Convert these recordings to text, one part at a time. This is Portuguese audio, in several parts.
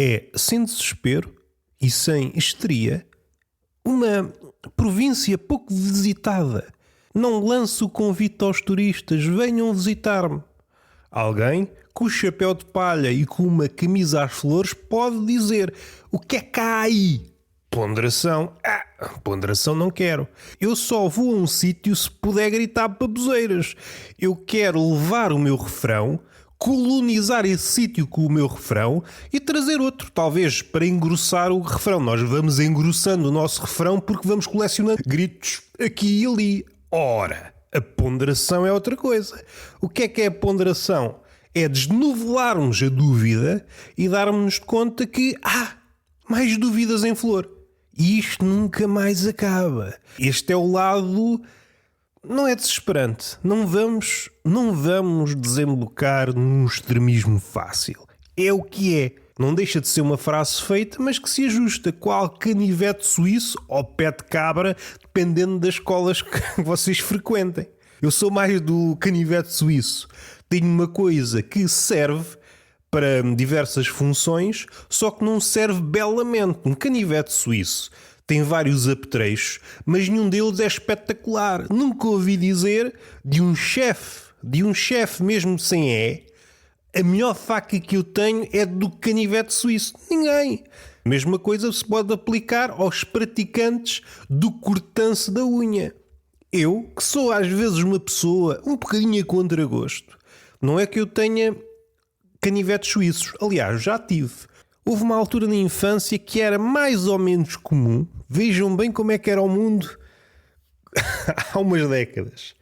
é, sem desespero e sem histeria, uma província pouco visitada. Não lanço o convite aos turistas, venham visitar-me. Alguém com o chapéu de palha e com uma camisa às flores pode dizer: o que é que há aí? Ponderação. Ponderação não quero. Eu só vou a um sítio se puder gritar baboseiras. Eu quero levar o meu refrão, colonizar esse sítio com o meu refrão e trazer outro, talvez para engrossar o refrão. Nós vamos engrossando o nosso refrão porque vamos colecionando gritos aqui e ali. Ora, a ponderação é outra coisa. O que é a ponderação? É desnovelarmos a dúvida e darmos conta que há mais dúvidas em flor. E isto nunca mais acaba. Este é o lado... Não é desesperante. Não vamos desembocar num extremismo fácil. É o que é. Não deixa de ser uma frase feita, mas que se ajusta qual canivete suíço ou pé de cabra, dependendo das escolas que vocês frequentem. Eu sou mais do canivete suíço. Tenho uma coisa que serve para diversas funções, só que não serve belamente. Um canivete suíço tem vários apetrechos, mas nenhum deles é espetacular. Nunca ouvi dizer de um chefe mesmo sem a melhor faca que eu tenho é do canivete suíço. Ninguém. A mesma coisa se pode aplicar aos praticantes do cortance da unha. Eu, que sou às vezes uma pessoa um bocadinho a contragosto, não é que eu tenha canivetes suíços. Aliás, já tive. Houve uma altura na infância que era mais ou menos comum. Vejam bem como é que era o mundo há umas décadas.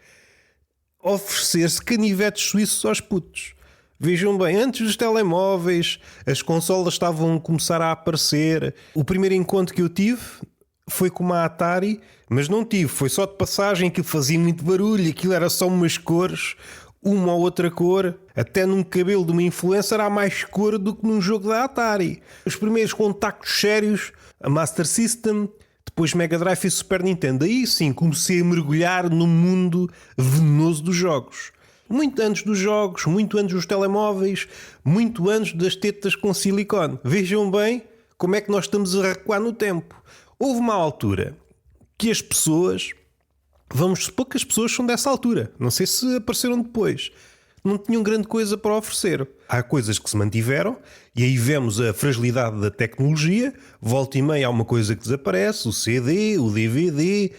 Oferecer-se canivetes suíços aos putos. Vejam bem, antes dos telemóveis, as consolas estavam a começar a aparecer. O primeiro encontro que eu tive foi com uma Atari, mas não tive, foi só de passagem, que fazia muito barulho, aquilo era só umas cores, uma ou outra cor, até num cabelo de uma influencer há mais cor do que num jogo da Atari. Os primeiros contactos sérios, a Master System, depois Mega Drive e Super Nintendo. Aí sim comecei a mergulhar no mundo venenoso dos jogos. Muito antes dos jogos, muito antes dos telemóveis, muito antes das tetas com silicone. Vejam bem como é que nós estamos a recuar no tempo. Houve uma altura que as pessoas, vamos supor que as pessoas são dessa altura, não sei se apareceram depois, não tinham grande coisa para oferecer. Há coisas que se mantiveram e aí vemos a fragilidade da tecnologia. Volta e meia há uma coisa que desaparece, o CD, o DVD,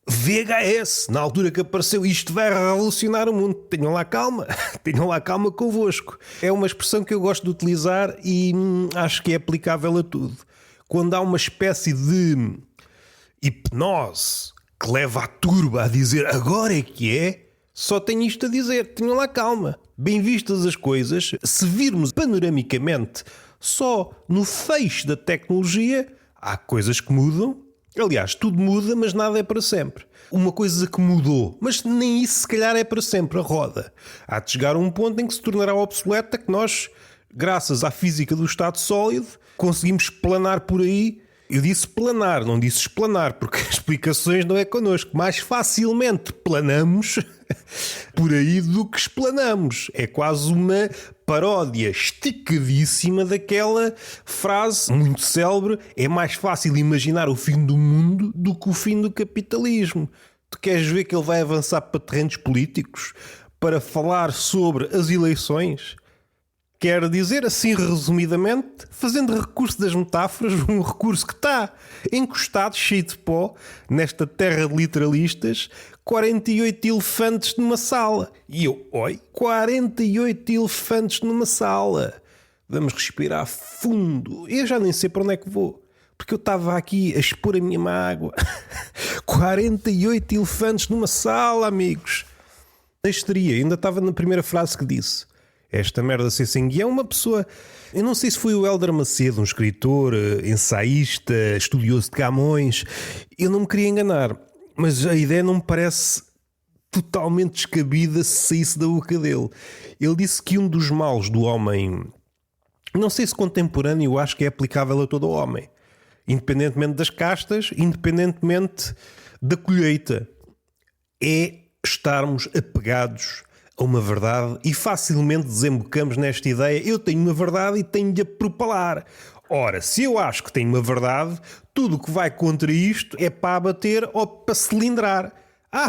VHS, na altura que apareceu. Isto vai revolucionar o mundo. Tenham lá calma convosco. É uma expressão que eu gosto de utilizar e acho que é aplicável a tudo. Quando há uma espécie de hipnose que leva a turba a dizer agora é que é, só tenho isto a dizer, tenham lá calma. Bem vistas as coisas, se virmos panoramicamente só no feixe da tecnologia, há coisas que mudam. Aliás, tudo muda, mas nada é para sempre. Uma coisa que mudou, mas nem isso se calhar é para sempre, a roda. Há de chegar a um ponto em que se tornará obsoleta, que nós, graças à física do estado sólido, conseguimos planar por aí. Eu disse planar, não disse explanar, porque as explicações não é connosco. Mais facilmente planamos por aí do que explanamos. É quase uma paródia esticadíssima daquela frase muito célebre: é mais fácil imaginar o fim do mundo do que o fim do capitalismo. Tu queres ver que ele vai avançar para terrenos políticos para falar sobre as eleições? Quer dizer, assim resumidamente, fazendo recurso das metáforas, um recurso que está encostado, cheio de pó, nesta terra de literalistas, 48 elefantes numa sala. E eu, 48 elefantes numa sala. Vamos respirar fundo. Eu já nem sei para onde é que vou, porque eu estava aqui a expor a minha mágoa. 48 elefantes numa sala, amigos. A histeria, ainda estava na primeira frase que disse. Esta merda ser sem guião, uma pessoa... Eu não sei se foi o Hélder Macedo, um escritor, ensaísta, estudioso de Camões. Eu não me queria enganar, mas a ideia não me parece totalmente descabida se saísse da boca dele. Ele disse que um dos males do homem, não sei se contemporâneo, eu acho que é aplicável a todo o homem, independentemente das castas, independentemente da colheita, é estarmos apegados a uma verdade e facilmente desembocamos nesta ideia: eu tenho uma verdade e tenho de a propalar. Ora, se eu acho que tenho uma verdade, tudo o que vai contra isto é para abater ou para cilindrar.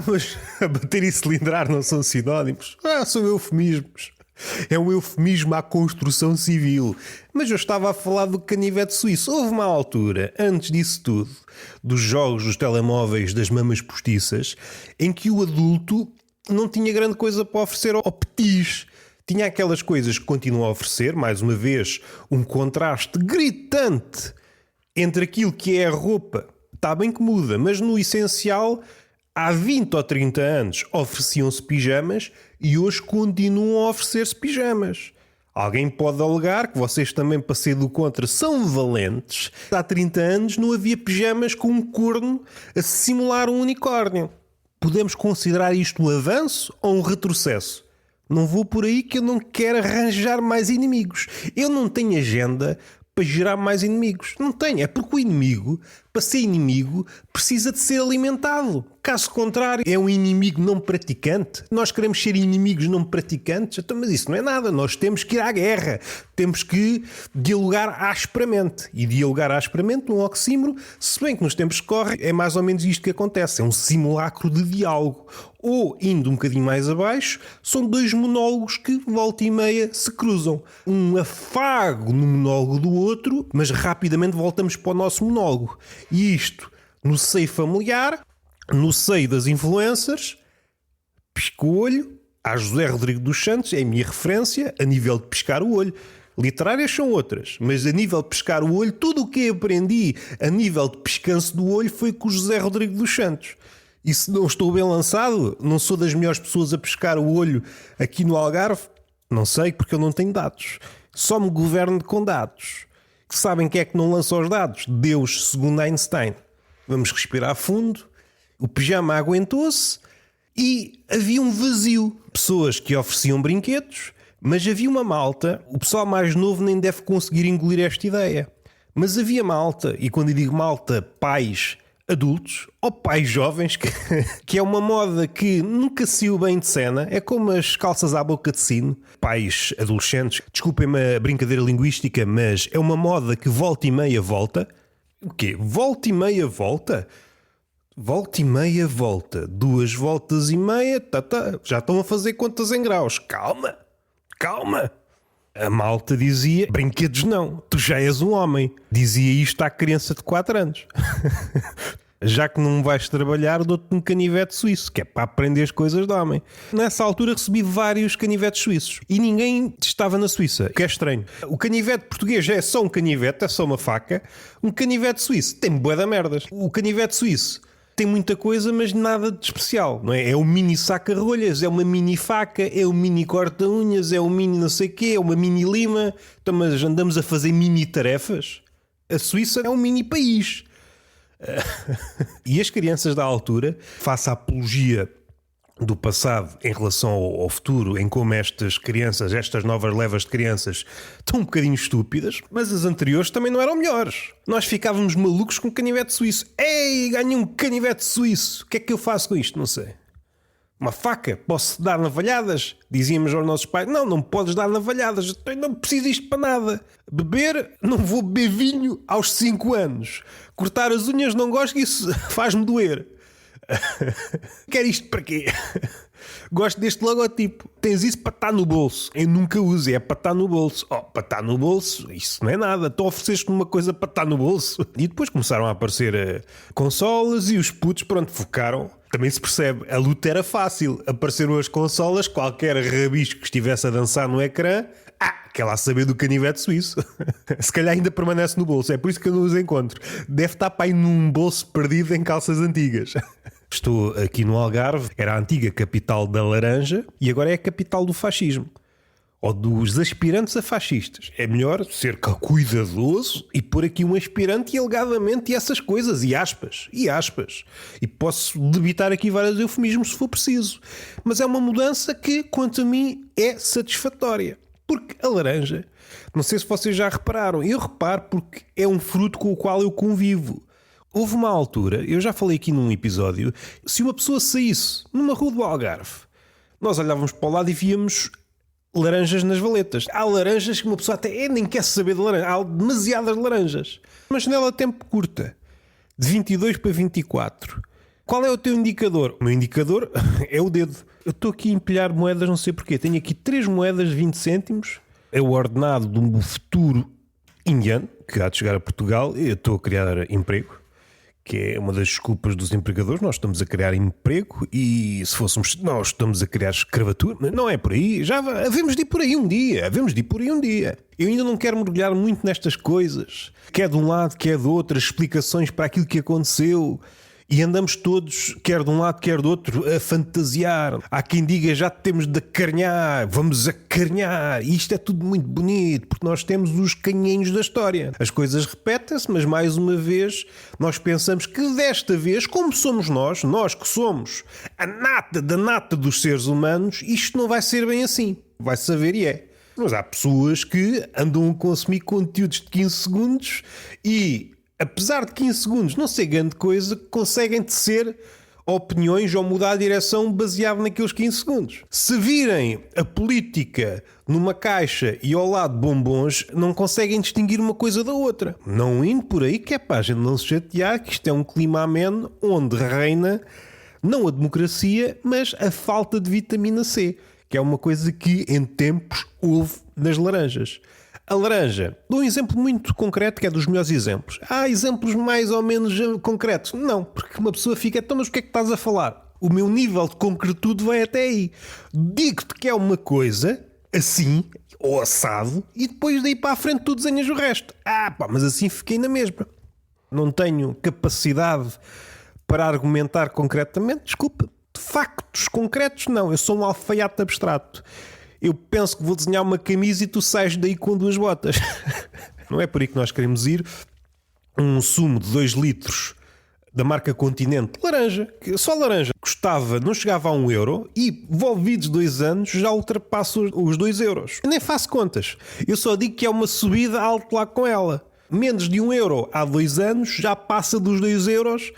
Mas abater e cilindrar não são sinónimos. São eufemismos. É um eufemismo à construção civil. Mas eu estava a falar do canivete suíço. Houve uma altura, antes disso tudo, dos jogos dos telemóveis das mamas postiças, em que o adulto não tinha grande coisa para oferecer ao petis. Tinha aquelas coisas que continuam a oferecer, mais uma vez, um contraste gritante entre aquilo que é a roupa. Está bem que muda, mas no essencial, há 20 ou 30 anos ofereciam-se pijamas e hoje continuam a oferecer-se pijamas. Alguém pode alegar que vocês também, para ser do contra, são valentes. Há 30 anos não havia pijamas com um corno a simular um unicórnio. Podemos considerar isto um avanço ou um retrocesso? Não vou por aí que eu não quero arranjar mais inimigos. Eu não tenho agenda para gerar mais inimigos. Não tenho. É porque o inimigo, para ser inimigo, precisa de ser alimentado. Caso contrário, é um inimigo não praticante. Nós queremos ser inimigos não praticantes, então, mas isso não é nada. Nós temos que ir à guerra. Temos que dialogar asperamente. E dialogar asperamente, um oxímoro, se bem que nos tempos que correm, é mais ou menos isto que acontece. É um simulacro de diálogo. Ou, indo um bocadinho mais abaixo, são dois monólogos que, volta e meia, se cruzam. Um afago no monólogo do outro, mas rapidamente voltamos para o nosso monólogo. E isto, no seio familiar, no seio das influencers, pisco o olho, a José Rodrigo dos Santos, é a minha referência a nível de piscar o olho. Literárias são outras, mas a nível de piscar o olho, tudo o que aprendi a nível de piscanço do olho foi com o José Rodrigo dos Santos. E se não estou bem lançado, não sou das melhores pessoas a pescar o olho aqui no Algarve? Não sei, porque eu não tenho dados. Só me governo com dados. Que sabem quem é que não lança os dados? Deus, segundo Einstein. Vamos respirar fundo. O pijama aguentou-se e havia um vazio. Pessoas que ofereciam brinquedos, mas havia uma malta. O pessoal mais novo nem deve conseguir engolir esta ideia. Mas havia malta, e quando eu digo malta, pais adultos ou pais jovens, que é uma moda que nunca saiu bem de cena. É como as calças à boca de sino. Pais adolescentes, desculpem-me a brincadeira linguística, mas é uma moda que volta e meia volta. O quê? Volta e meia volta? Volta e meia volta. 2 voltas e meia, já estão a fazer contas em graus. Calma, calma. A malta dizia: brinquedos não, tu já és um homem. Dizia isto à criança de 4 anos. Já que não vais trabalhar, dou-te um canivete suíço, que é para aprender as coisas de homem. Nessa altura recebi vários canivetes suíços e ninguém estava na Suíça, o que é estranho. O canivete português é só um canivete, é só uma faca. Um canivete suíço tem bué de merdas. O canivete suíço tem muita coisa, mas nada de especial, não é? É um mini saca-rolhas, é uma mini faca, é um mini corta-unhas, é um mini não sei o quê, é uma mini lima. Então, mas andamos a fazer mini tarefas? A Suíça é um mini país. E as crianças da altura, face à apologia do passado em relação ao futuro, em como estas crianças, estas novas levas de crianças, estão um bocadinho estúpidas, mas as anteriores também não eram melhores. Nós ficávamos malucos com um canivete suíço. Ei, ganhei um canivete suíço. O que é que eu faço com isto? Não sei. Uma faca? Posso dar navalhadas? Dizíamos aos nossos pais: não, não podes dar navalhadas, eu não preciso disto para nada. Beber? Não vou beber vinho aos 5 anos. Cortar as unhas não gosto, que isso faz-me doer. Quer isto para quê? Gosto deste logotipo. Tens isso para estar no bolso. Eu nunca uso, é para estar no bolso. Para estar no bolso, isso não é nada. Tu ofereceste-me uma coisa para estar no bolso. E depois começaram a aparecer consolas e os putos, pronto, focaram. Também se percebe, a luta era fácil. Apareceram as consolas, qualquer rabisco que estivesse a dançar no ecrã, quer lá saber do canivete suíço. Se calhar ainda permanece no bolso. É por isso que eu não os encontro. Deve estar para aí num bolso perdido em calças antigas. Estou aqui no Algarve, era a antiga capital da laranja e agora é a capital do fascismo. Ou dos aspirantes a fascistas. É melhor ser cuidadoso e pôr aqui um aspirante e alegadamente essas coisas, e aspas. E posso debitar aqui vários eufemismos se for preciso. Mas é uma mudança que, quanto a mim, é satisfatória. Porque a laranja, não sei se vocês já repararam, eu reparo porque é um fruto com o qual eu convivo. Houve uma altura, eu já falei aqui num episódio, se uma pessoa saísse numa rua do Algarve, nós olhávamos para o lado e víamos laranjas nas valetas. Há laranjas que uma pessoa até nem quer saber de laranja. Há demasiadas laranjas. Uma janela de tempo curta, de 22 para 24. Qual é o teu indicador? O meu indicador é o dedo. Eu estou aqui a empilhar moedas, não sei porquê. Tenho aqui 3 moedas de 20 cêntimos. É o ordenado de um futuro indiano que há de chegar a Portugal. Eu estou a criar emprego, que é uma das desculpas dos empregadores. Nós estamos a criar emprego e se fôssemos nós estamos a criar escravatura. Mas não é por aí. Já havemos de ir por aí um dia. Eu ainda não quero mergulhar muito nestas coisas. Quer de um lado, quer do outro, as explicações para aquilo que aconteceu. E andamos todos, quer de um lado, quer do outro, a fantasiar. Há quem diga, já temos de acarinhar, vamos acarinhar. E isto é tudo muito bonito, porque nós temos os canhinhos da história. As coisas repetem-se, mas mais uma vez, nós pensamos que desta vez, como somos nós que somos a nata da nata dos seres humanos, isto não vai ser bem assim. Vai saber e é. Mas há pessoas que andam a consumir conteúdos de 15 segundos e, apesar de 15 segundos não ser grande coisa, conseguem tecer opiniões ou mudar a direção baseado naqueles 15 segundos. Se virem a política numa caixa e ao lado bombons, não conseguem distinguir uma coisa da outra. Não indo por aí, que é para a gente não se chatear, que isto é um clima ameno onde reina não a democracia, mas a falta de vitamina C, que é uma coisa que em tempos houve nas laranjas. A laranja, dou um exemplo muito concreto que é dos melhores exemplos. Há exemplos mais ou menos concretos? Não, porque uma pessoa fica, então mas o que é que estás a falar? O meu nível de concretude vai até aí. Digo-te que é uma coisa, assim, ou assado, e depois daí para a frente tu desenhas o resto. Mas assim fiquei na mesma. Não tenho capacidade para argumentar concretamente, desculpa. De factos concretos, não. Eu sou um alfaiate abstrato. Eu penso que vou desenhar uma camisa e tu sais daí com 2 botas. Não é por aí que nós queremos ir. Um sumo de 2 litros da marca Continente, laranja, só laranja, custava, não chegava a 1 euro e, envolvidos 2 anos, já ultrapassa os 2 euros. Eu nem faço contas. Eu só digo que é uma subida alto lá com ela. Menos de 1 euro há 2 anos, já passa dos 2 euros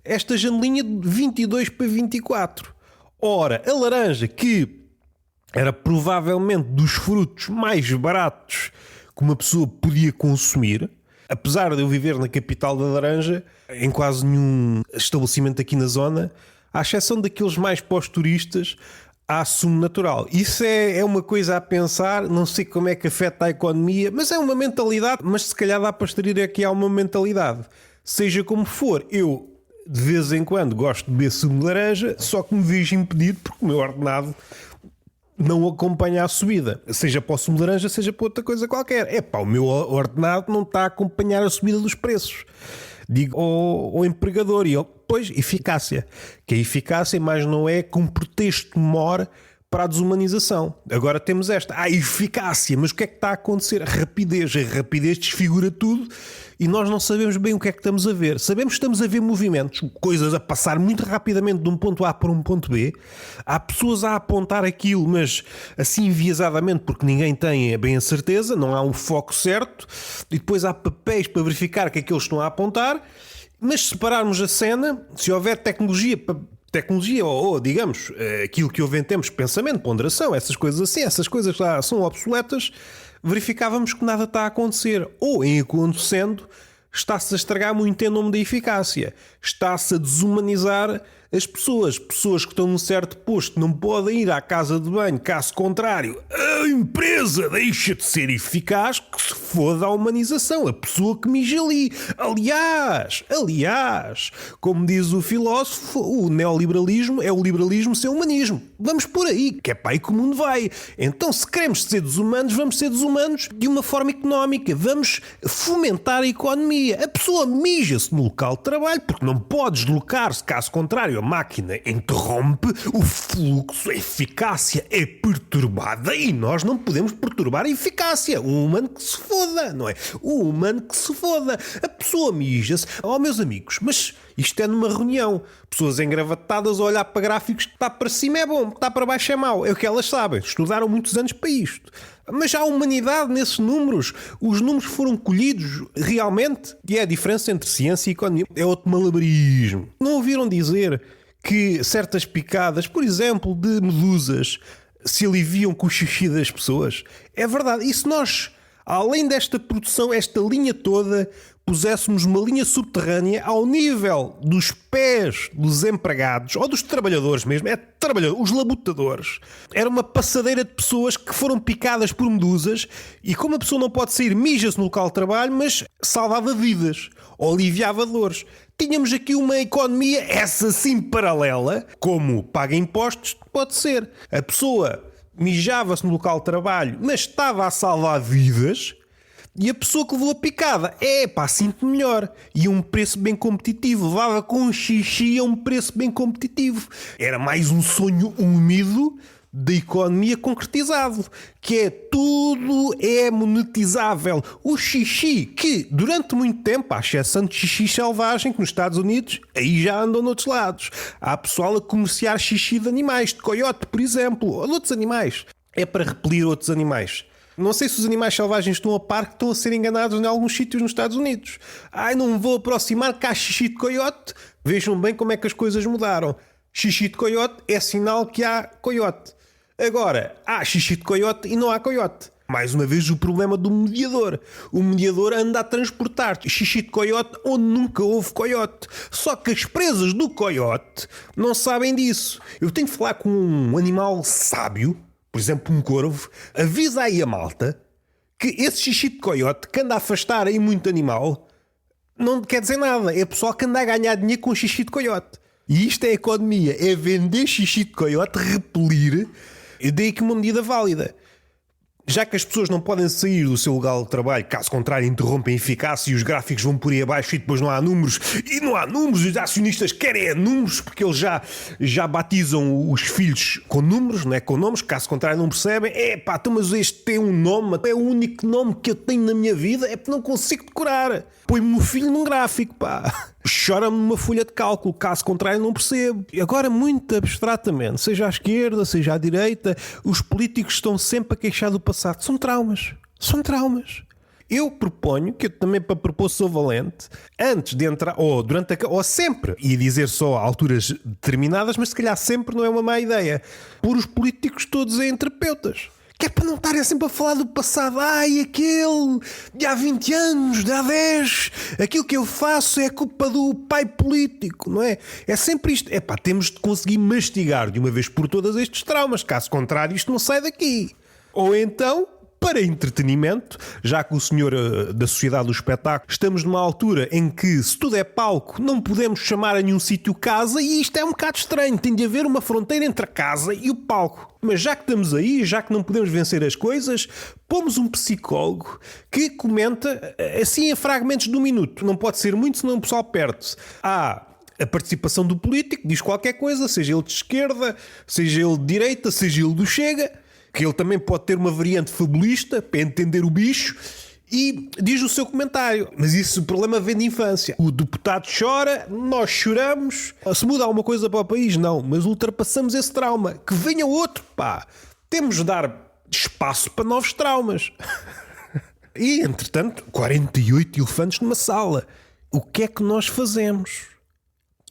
esta janelinha de 22 para 24. Ora, a laranja que era provavelmente dos frutos mais baratos que uma pessoa podia consumir. Apesar de eu viver na capital da laranja, em quase nenhum estabelecimento aqui na zona, à exceção daqueles mais pós-turistas, há sumo natural. Isso é uma coisa a pensar, não sei como é que afeta a economia, mas é uma mentalidade, mas se calhar dá para extrair aqui há uma mentalidade. Seja como for, eu de vez em quando gosto de beber sumo de laranja, só que me vejo impedido porque o meu ordenado não acompanha a subida, seja para o sumo de laranja, seja para outra coisa qualquer. O meu ordenado não está a acompanhar a subida dos preços. Digo ao empregador e ele, pois, eficácia. Que a eficácia mais não é com pretexto maior para a desumanização. Agora temos esta, eficácia, mas o que é que está a acontecer? A rapidez desfigura tudo e nós não sabemos bem o que é que estamos a ver. Sabemos que estamos a ver movimentos, coisas a passar muito rapidamente de um ponto A para um ponto B. Há pessoas a apontar aquilo, mas assim enviesadamente, porque ninguém tem bem a certeza, não há um foco certo, e depois há papéis para verificar que é que eles estão a apontar. Mas se separarmos a cena, se houver tecnologia ou digamos, aquilo que houve em tempos, pensamento, ponderação, essas coisas assim, essas coisas já são obsoletas, verificávamos que nada está a acontecer. Ou, em acontecendo, está-se a estragar muito em nome da eficácia. Está-se a desumanizar as pessoas. Pessoas que estão num certo posto não podem ir à casa de banho, caso contrário, a empresa deixa de ser eficaz, que se foda a humanização. A pessoa que mija ali. Aliás, como diz o filósofo, o neoliberalismo é o liberalismo sem humanismo. Vamos por aí, que é para aí que o mundo vai. Então, se queremos ser desumanos, vamos ser desumanos de uma forma económica. Vamos fomentar a economia. A pessoa mija-se no local de trabalho, porque não pode deslocar-se, caso contrário, a máquina interrompe o fluxo, a eficácia é perturbada e nós não podemos perturbar a eficácia. O humano que se foda, não é? O humano que se foda. A pessoa mija-se. Meus amigos, mas isto é numa reunião. Pessoas engravatadas a olhar para gráficos que está para cima é bom, está para baixo é mau. É o que elas sabem. Estudaram muitos anos para isto. Mas há humanidade nesses números. Os números foram colhidos realmente. E é a diferença entre ciência e economia. É outro malabarismo. Não ouviram dizer que certas picadas, por exemplo, de medusas, se aliviam com o xixi das pessoas? É verdade. E se nós, além desta produção, esta linha toda, puséssemos uma linha subterrânea ao nível dos pés dos empregados, ou dos trabalhadores mesmo, os labutadores, era uma passadeira de pessoas que foram picadas por medusas e como a pessoa não pode sair, mija-se no local de trabalho, mas salvava vidas, ou aliviava dores. Tínhamos aqui uma economia, essa sim paralela, como paga impostos, pode ser. A pessoa mijava-se no local de trabalho, mas estava a salvar vidas. E a pessoa que levou a picada, sinto melhor. E um preço bem competitivo. Levava com xixi a um preço bem competitivo. Era mais um sonho úmido da economia concretizado. Que é tudo é monetizável. O xixi, que durante muito tempo, à exceção de xixi selvagem, que nos Estados Unidos, aí já andam noutros lados. Há pessoal a comerciar xixi de animais, de coiote, por exemplo, ou de outros animais. É para repelir outros animais. Não sei se os animais selvagens estão a par que estão a ser enganados em alguns sítios nos Estados Unidos. Não me vou aproximar que há xixi de coiote. Vejam bem como é que as coisas mudaram. Xixi de coiote é sinal que há coiote. Agora, há xixi de coiote e não há coiote. Mais uma vez o problema do mediador. O mediador anda a transportar xixi de coiote onde nunca houve coiote. Só que as presas do coiote não sabem disso. Eu tenho de falar com um animal sábio, por exemplo, um corvo, avisa aí a malta que esse xixi de coiote que anda a afastar aí muito animal não quer dizer nada. É pessoal que anda a ganhar dinheiro com xixi de coiote. E isto é economia. É vender xixi de coiote, repelir. Eu dei aqui uma medida válida. Já que as pessoas não podem sair do seu lugar de trabalho, caso contrário interrompem a eficácia e os gráficos vão por aí abaixo e depois não há números, e não há números, os acionistas querem números porque eles já batizam os filhos com números, não é com nomes, caso contrário não percebem, então mas este tem um nome, é o único nome que eu tenho na minha vida, é porque não consigo decorar. Põe-me o filho num gráfico, chora-me numa folha de cálculo, caso contrário não percebo. E agora, muito abstratamente, seja à esquerda, seja à direita, os políticos estão sempre a queixar do passado. São traumas. São traumas. Eu proponho, que eu também para propor sou valente, antes de entrar, ou durante ou sempre, ia dizer só a alturas determinadas, mas se calhar sempre não é uma má ideia, pôr os políticos todos em terapeutas. Que é para não estarem sempre a falar do passado. Aquele de há 20 anos, de há 10, aquilo que eu faço é culpa do pai político, não é? É sempre isto. Temos de conseguir mastigar de uma vez por todas estes traumas, caso contrário isto não sai daqui. Ou então, para entretenimento, já que o senhor da Sociedade do Espetáculo, estamos numa altura em que, se tudo é palco, não podemos chamar a nenhum sítio casa, e isto é um bocado estranho. Tem de haver uma fronteira entre a casa e o palco. Mas já que estamos aí, já que não podemos vencer as coisas, pomos um psicólogo que comenta assim em fragmentos de um minuto. Não pode ser muito, senão o pessoal perde-se. Há a participação do político, diz qualquer coisa, seja ele de esquerda, seja ele de direita, seja ele do Chega, que ele também pode ter uma variante fabulista para entender o bicho, e diz o seu comentário. Mas isso, o problema vem de infância. O deputado chora, nós choramos. Se muda alguma coisa para o país? Não. Mas ultrapassamos esse trauma. Que venha outro, Temos de dar espaço para novos traumas. E, entretanto, 48 elefantes numa sala. O que é que nós fazemos?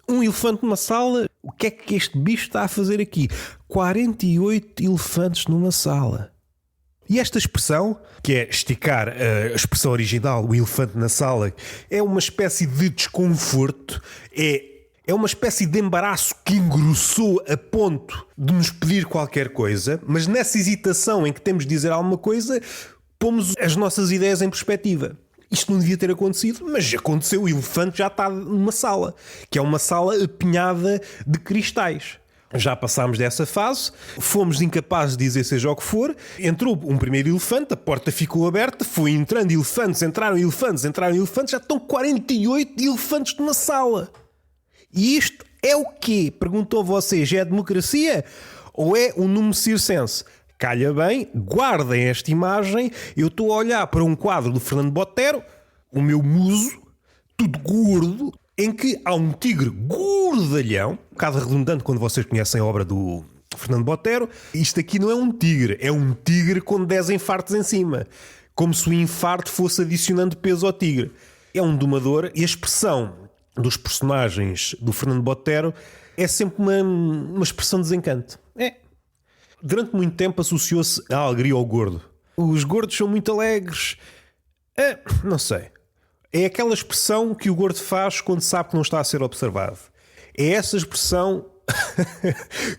Um elefante numa sala, o que é que este bicho está a fazer aqui? 48 elefantes numa sala. E esta expressão, que é esticar a expressão original, o elefante na sala, é uma espécie de desconforto, é uma espécie de embaraço que engrossou a ponto de nos pedir qualquer coisa, mas nessa hesitação em que temos de dizer alguma coisa, pomos as nossas ideias em perspectiva. Isto não devia ter acontecido, mas aconteceu. O elefante já está numa sala, que é uma sala apinhada de cristais. Já passámos dessa fase, fomos incapazes de dizer seja o que for, entrou um primeiro elefante, a porta ficou aberta, foi entrando elefantes, entraram elefantes, já estão 48 elefantes numa sala. E isto é o quê? Perguntou vocês, é a democracia ou é um número circense? Calha bem, guardem esta imagem, eu estou a olhar para um quadro do Fernando Botero, o meu muso, tudo gordo, em que há um tigre gordalhão, um bocado redundante quando vocês conhecem a obra do Fernando Botero. Isto aqui não é um tigre com 10 infartos em cima, como se o infarto fosse adicionando peso ao tigre. É um domador e a expressão dos personagens do Fernando Botero é sempre uma expressão de desencanto. Durante muito tempo associou-se a alegria ao gordo. Os gordos são muito alegres. Não sei. É aquela expressão que o gordo faz quando sabe que não está a ser observado. É essa expressão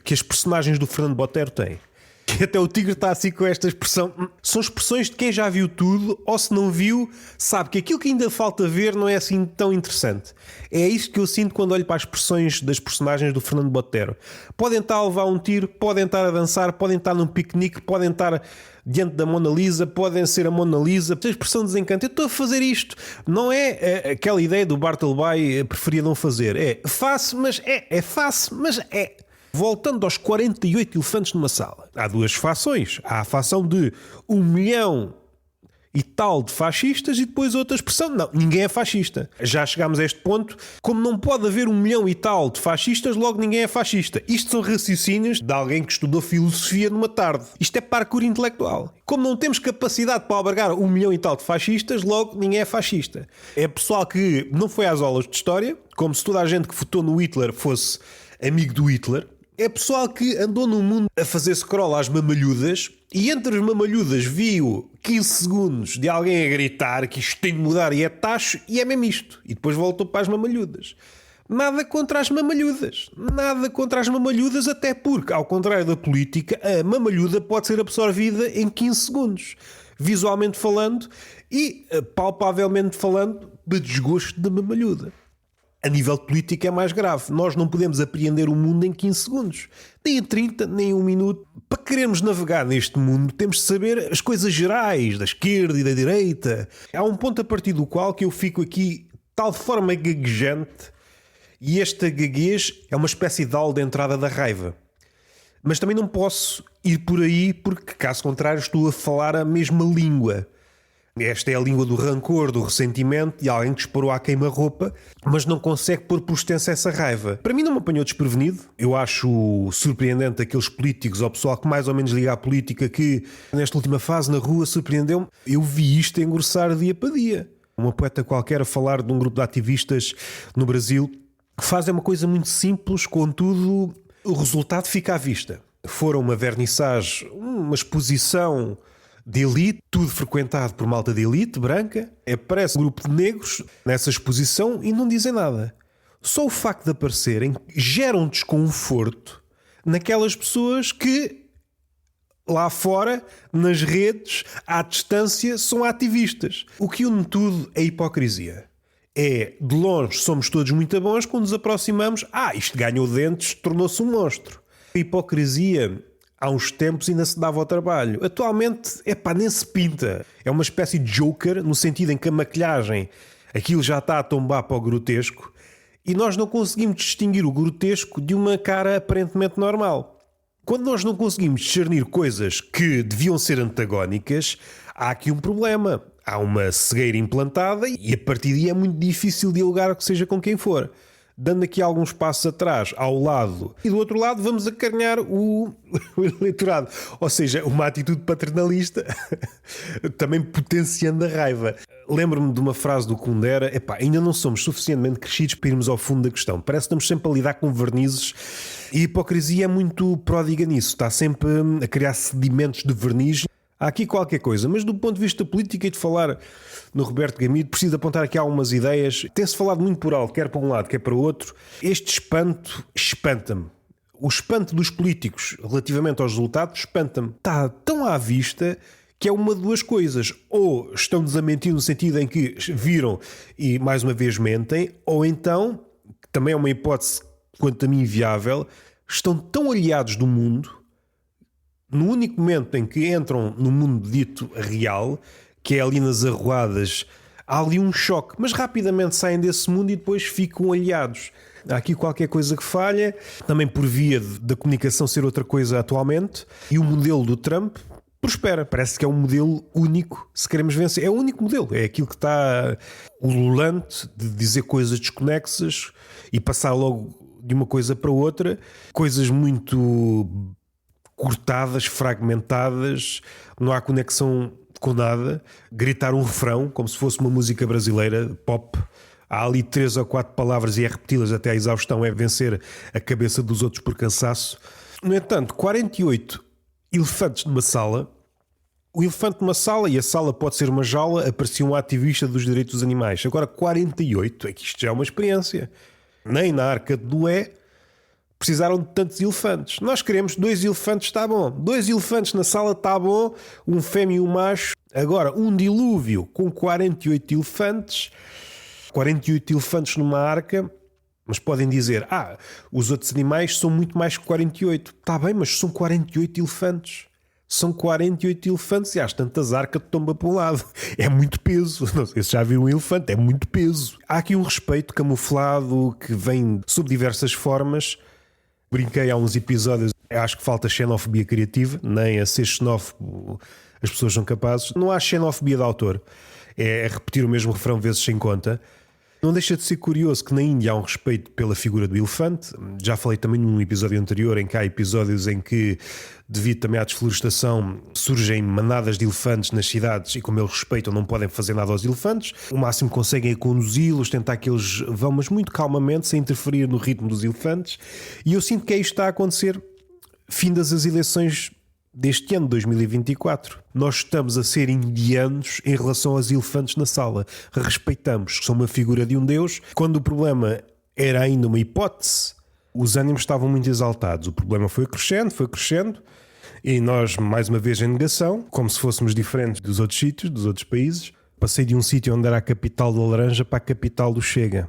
que as personagens do Fernando Botero têm. Que até o Tigre está assim com esta expressão. São expressões de quem já viu tudo, ou se não viu, sabe que aquilo que ainda falta ver não é assim tão interessante. É isso que eu sinto quando olho para as expressões das personagens do Fernando Botero. Podem estar a levar um tiro, podem estar a dançar, podem estar num piquenique, podem estar diante da Mona Lisa, podem ser a Mona Lisa. A expressão de desencanto, eu estou a fazer isto. Não é aquela ideia do Bartleby preferia não fazer. É faço, mas é faço, mas é. Voltando aos 48 elefantes numa sala, há duas fações. Há a fação de 1 milhão e tal de fascistas e depois outra expressão. Não, ninguém é fascista. Já chegámos a este ponto. Como não pode haver 1 milhão e tal de fascistas, logo ninguém é fascista. Isto são raciocínios de alguém que estudou filosofia numa tarde. Isto é parkour intelectual. Como não temos capacidade para albergar 1 milhão e tal de fascistas, logo ninguém é fascista. É pessoal que não foi às aulas de história, como se toda a gente que votou no Hitler fosse amigo do Hitler. É pessoal que andou no mundo a fazer scroll às mamalhudas e entre as mamalhudas viu 15 segundos de alguém a gritar que isto tem de mudar e é tacho e é mesmo isto. E depois voltou para as mamalhudas. Nada contra as mamalhudas. Nada contra as mamalhudas, até porque, ao contrário da política, a mamalhuda pode ser absorvida em 15 segundos. Visualmente falando e palpavelmente falando de desgosto da mamalhuda. A nível de política é mais grave. Nós não podemos apreender o mundo em 15 segundos. Nem em 30, nem em 1 minuto. Para querermos navegar neste mundo, temos de saber as coisas gerais, da esquerda e da direita. Há um ponto a partir do qual que eu fico aqui tal de forma gaguejante, e esta gaguez é uma espécie de aula de entrada da raiva. Mas também não posso ir por aí porque, caso contrário, estou a falar a mesma língua. Esta é a língua do rancor, do ressentimento, de alguém que disparou à queima-roupa, mas não consegue pôr por extenso essa raiva. Para mim não me apanhou desprevenido. Eu acho surpreendente aqueles políticos ou pessoal que mais ou menos liga à política que, nesta última fase, na rua, surpreendeu-me. Eu vi isto engrossar dia para dia. Uma poeta qualquer a falar de um grupo de ativistas no Brasil que fazem uma coisa muito simples, contudo, o resultado fica à vista. Foram uma vernissage, uma exposição de elite, tudo frequentado por malta de elite, branca. Aparece um grupo de negros nessa exposição e não dizem nada. Só o facto de aparecerem gera um desconforto naquelas pessoas que lá fora, nas redes, à distância, são ativistas. O que une tudo é a hipocrisia. É, de longe somos todos muito bons, quando nos aproximamos, isto ganhou dentes, tornou-se um monstro. A hipocrisia, há uns tempos ainda se dava ao trabalho. Atualmente, nem se pinta. É uma espécie de Joker, no sentido em que a maquilhagem, aquilo já está a tombar para o grotesco, e nós não conseguimos distinguir o grotesco de uma cara aparentemente normal. Quando nós não conseguimos discernir coisas que deviam ser antagónicas, há aqui um problema. Há uma cegueira implantada e a partir daí é muito difícil dialogar, que seja com quem for. Dando aqui alguns passos atrás, ao lado, e do outro lado vamos acarinhar o eleitorado. Ou seja, uma atitude paternalista, também potenciando a raiva. Lembro-me de uma frase do Kundera: ainda não somos suficientemente crescidos para irmos ao fundo da questão. Parece que estamos sempre a lidar com vernizes e a hipocrisia é muito pródiga nisso. Está sempre a criar sedimentos de verniz. Há aqui qualquer coisa, mas do ponto de vista político e de falar no Roberto Gamido, preciso apontar aqui algumas ideias. Tem-se falado muito por alto, quer para um lado, quer para o outro. Este espanto espanta-me. O espanto dos políticos relativamente aos resultados espanta-me. Está tão à vista que é uma de duas coisas. Ou estão-nos a mentir no sentido em que viram e mais uma vez mentem, ou então, que também é uma hipótese quanto a mim viável, estão tão aliados do mundo, no único momento em que entram no mundo dito real, que é ali nas arruadas, há ali um choque, mas rapidamente saem desse mundo e depois ficam aliados. Há aqui qualquer coisa que falha, também por via da comunicação ser outra coisa atualmente, e o modelo do Trump prospera. Parece que é um modelo único, se queremos vencer. É o único modelo, é aquilo que está ululante de dizer coisas desconexas e passar logo de uma coisa para outra, coisas muito cortadas, fragmentadas, não há conexão com nada, gritar um refrão como se fosse uma música brasileira pop há ali 3 ou 4 palavras e é repeti-las até à exaustão, é vencer a cabeça dos outros por cansaço. No entanto, 48 elefantes numa sala. O elefante numa sala, e a sala pode ser uma jaula, aparecia um ativista dos direitos dos animais. Agora 48, é que isto já é uma experiência. Nem na Arca de Noé precisaram de tantos elefantes. Nós queremos 2 elefantes, está bom. 2 elefantes na sala, está bom. Um fêmea e um macho. Agora, um dilúvio com 48 elefantes. 48 elefantes numa arca. Mas podem dizer, os outros animais são muito mais que 48. Está bem, mas são 48 elefantes. São 48 elefantes e às tantas arca tomba para um lado. É muito peso. Não sei se já viram um elefante, é muito peso. Há aqui um respeito camuflado que vem sob diversas formas. Brinquei há uns episódios, acho que falta xenofobia criativa, nem a ser xenófobo as pessoas são capazes. Não há xenofobia de autor, é repetir o mesmo refrão vezes sem conta. Não deixa de ser curioso que na Índia há um respeito pela figura do elefante. Já falei também num episódio anterior em que há episódios em que, devido também à desflorestação, surgem manadas de elefantes nas cidades e como eles respeitam não podem fazer nada aos elefantes. O máximo que conseguem é conduzi-los, tentar que eles vão, mas muito calmamente, sem interferir no ritmo dos elefantes. E eu sinto que é isto que está a acontecer findas as eleições deste ano, 2024. Nós estamos a ser indianos em relação aos elefantes na sala. Respeitamos que são uma figura de um deus. Quando o problema era ainda uma hipótese, os ânimos estavam muito exaltados. O problema foi crescendo, e nós, mais uma vez, em negação, como se fôssemos diferentes dos outros sítios, dos outros países. Passei de um sítio onde era a capital da laranja para a capital do Chega.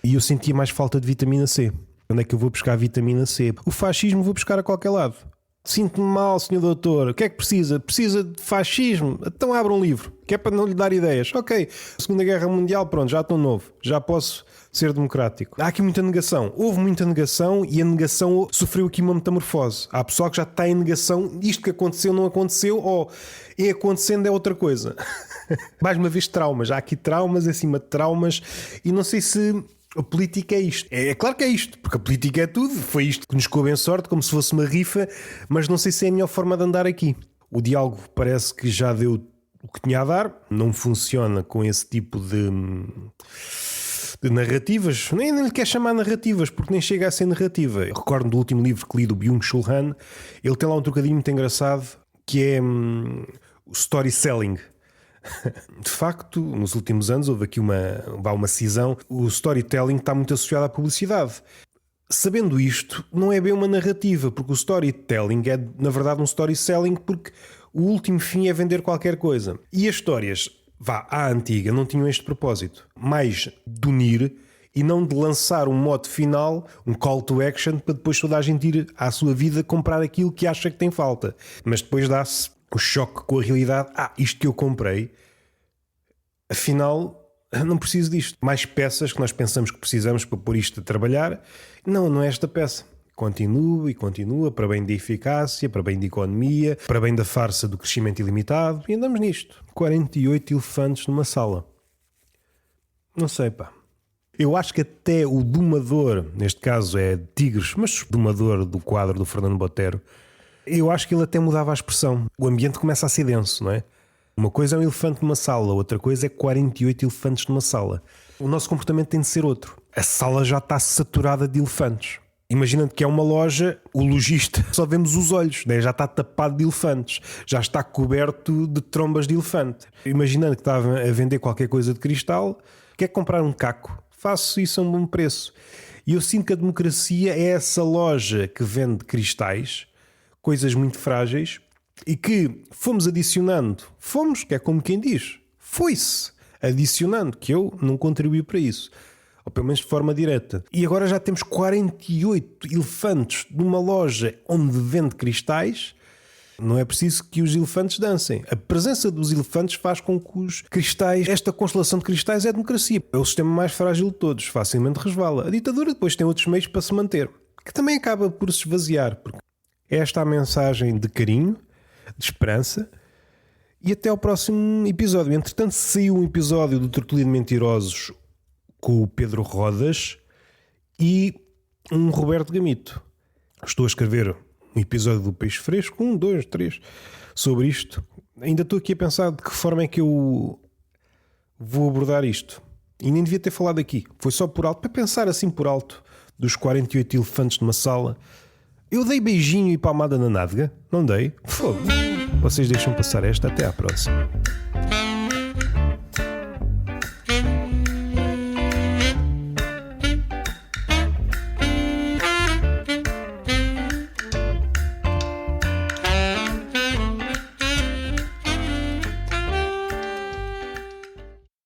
E eu sentia mais falta de vitamina C. Onde é que eu vou buscar a vitamina C? O fascismo vou buscar a qualquer lado. Sinto-me mal, senhor doutor. O que é que precisa? Precisa de fascismo? Então abra um livro, que é para não lhe dar ideias. Ok, Segunda Guerra Mundial, pronto, já estou novo. Já posso ser democrático. Há aqui muita negação. Houve muita negação e a negação sofreu aqui uma metamorfose. Há pessoal que já está em negação. Isto que aconteceu não aconteceu, ou em acontecendo é outra coisa. Mais uma vez traumas. Há aqui traumas acima de traumas e não sei se... A política é isto. É claro que é isto, porque a política é tudo. Foi isto que nos coube em sorte, como se fosse uma rifa, mas não sei se é a melhor forma de andar aqui. O diálogo parece que já deu o que tinha a dar, não funciona com esse tipo de narrativas. Nem lhe quer chamar narrativas, porque nem chega a ser narrativa. Eu recordo do último livro que li do Byung-Chul Han, ele tem lá um trocadilho muito engraçado que é o storytelling. De facto, nos últimos anos houve aqui uma cisão. O storytelling está muito associado à publicidade. Sabendo isto, não é bem uma narrativa, porque o storytelling é, na verdade, um story-selling, porque o último fim é vender qualquer coisa. E as histórias, à antiga, não tinham este propósito. Mais de unir e não de lançar um modo final, um call to action, para depois toda a gente ir à sua vida comprar aquilo que acha que tem falta. Mas depois dá-se o choque com a realidade. Isto que eu comprei, afinal, não preciso disto. Mais peças que nós pensamos que precisamos para pôr isto a trabalhar. Não é esta peça. Continua e continua, para bem da eficácia, para bem da economia, para bem da farsa do crescimento ilimitado. E andamos nisto. 48 elefantes numa sala. Não sei, Eu acho que até o domador, neste caso é Tigres, mas o domador do quadro do Fernando Botero, eu acho que ele até mudava a expressão. O ambiente começa a ser denso, não é? Uma coisa é um elefante numa sala, outra coisa é 48 elefantes numa sala. O nosso comportamento tem de ser outro. A sala já está saturada de elefantes. Imaginando que é uma loja, o lojista só vemos os olhos, né? Já está tapado de elefantes, já está coberto de trombas de elefante. Imaginando que está a vender qualquer coisa de cristal, quer comprar um caco, faço isso a um bom preço. E eu sinto que a democracia é essa loja que vende cristais, coisas muito frágeis, e que fomos adicionando, que é como quem diz, foi-se adicionando, que eu não contribuí para isso, ou pelo menos de forma direta. E agora já temos 48 elefantes numa loja onde vende cristais. Não é preciso que os elefantes dancem. A presença dos elefantes faz com que os cristais, esta constelação de cristais é a democracia. É o sistema mais frágil de todos, facilmente resvala. A ditadura depois tem outros meios para se manter, que também acaba por se esvaziar, porque esta é a mensagem de carinho, de esperança, e até ao próximo episódio. Entretanto, saiu um episódio do Tertúlia de Mentirosos com o Pedro Rodas e um Roberto Gamito. Estou a escrever um episódio do Peixe Fresco, 1, 2, 3, sobre isto. Ainda estou aqui a pensar de que forma é que eu vou abordar isto. E nem devia ter falado aqui. Foi só por alto, para pensar assim por alto, dos 48 elefantes numa sala. Eu dei beijinho e palmada na nádega? Não dei? Fogo. Vocês deixam passar esta. Até à próxima.